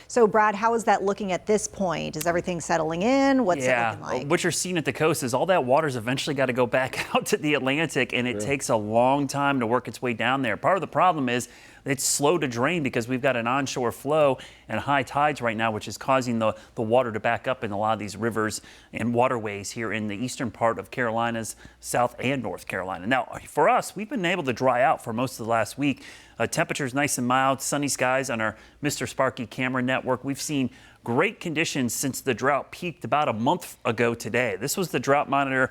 So Brad, how is that looking at this point? Is everything settling in? What's it looking like? What you're seeing at the coast is all that water's eventually got to go back out to the Atlantic, and it takes a long time to work its way down there. Part of the problem is it's slow to drain because we've got an onshore flow and high tides right now, which is causing the water to back up in a lot of these rivers and waterways here in the eastern part of Carolinas, South and North Carolina. Now, for us, we've been able to dry out for most of the last week. Temperatures nice and mild, sunny skies on our Mr. Sparky camera network. We've seen great conditions since the drought peaked about a month ago today. This was the drought monitor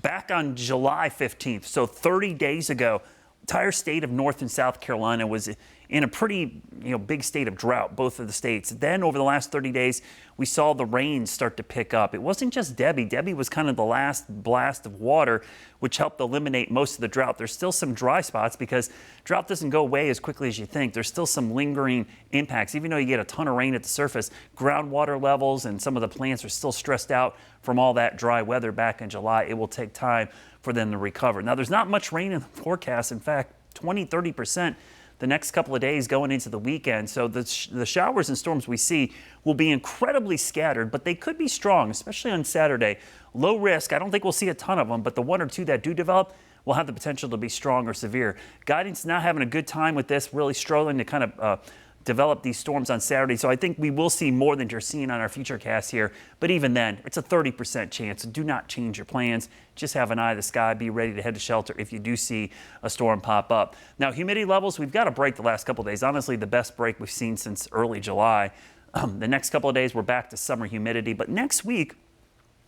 back on July 15th, so 30 days ago. Entire state of North and South Carolina was in a pretty big state of drought, both of the states. Then over the last 30 days, we saw the rains start to pick up. It wasn't just Debbie. Debbie was kind of the last blast of water, which helped eliminate most of the drought. There's still some dry spots because drought doesn't go away as quickly as you think. There's still some lingering impacts. Even though you get a ton of rain at the surface, groundwater levels and some of the plants are still stressed out from all that dry weather back in July. It will take time for them to recover. Now, there's not much rain in the forecast. In fact, 20-30% the next couple of days going into the weekend. So the showers and storms we see will be incredibly scattered, but they could be strong, especially on Saturday. Low risk. I don't think we'll see a ton of them, but the one or two that do develop will have the potential to be strong or severe. Guidance not having a good time with this, really struggling to kind of develop these storms on Saturday. So I think we will see more than you're seeing on our future cast here. But even then, it's a 30% chance. Do not change your plans. Just have an eye to the sky. Be ready to head to shelter if you do see a storm pop up. Now, humidity levels, we've got a break the last couple of days. Honestly, the best break we've seen since early July. The next couple of days, we're back to summer humidity. But next week,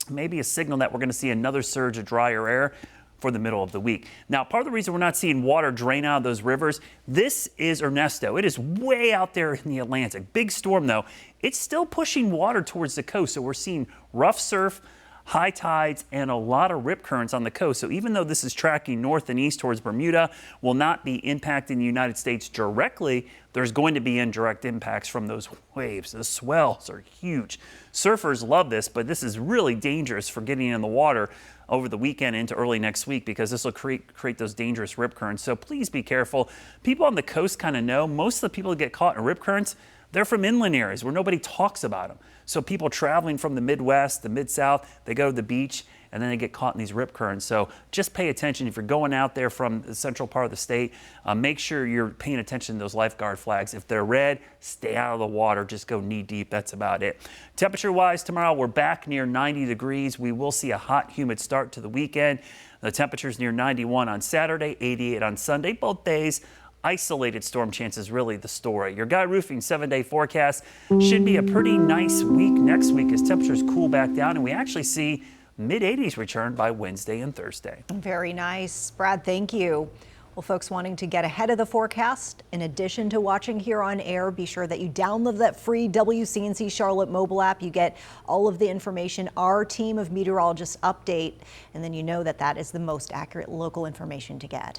maybe a signal that we're going to see another surge of drier air for the middle of the week. Now, part of the reason we're not seeing water drain out of those rivers, this is Ernesto. It is way out there in the Atlantic. Big storm, though. It's still pushing water towards the coast, so we're seeing rough surf, high tides, and a lot of rip currents on the coast. So even though this is tracking north and east towards Bermuda, will not be impacting the United States directly, there's going to be indirect impacts from those waves. The swells are huge. Surfers love this, but this is really dangerous for getting in the water over the weekend into early next week because this will create those dangerous rip currents. So please be careful. People on the coast kind of know. Most of the people that get caught in rip currents, they're from inland areas where nobody talks about them. So people traveling from the Midwest, the Mid-South, they go to the beach and then they get caught in these rip currents. So just pay attention. If you're going out there from the central part of the state, make sure you're paying attention to those lifeguard flags. If they're red, stay out of the water. Just go knee deep. That's about it. Temperature-wise, tomorrow we're back near 90 degrees. We will see a hot, humid start to the weekend. The temperature's near 91 on Saturday, 88 on Sunday. Both days, isolated storm chances really the story. Your Guy Roofing 7-day forecast should be a pretty nice week next week as temperatures cool back down and we actually see mid-80s return by Wednesday and Thursday. Very nice. Brad, thank you. Well, folks wanting to get ahead of the forecast, in addition to watching here on air, be sure that you download that free WCNC Charlotte mobile app. You get all of the information our team of meteorologists update, and then you know that that is the most accurate local information to get.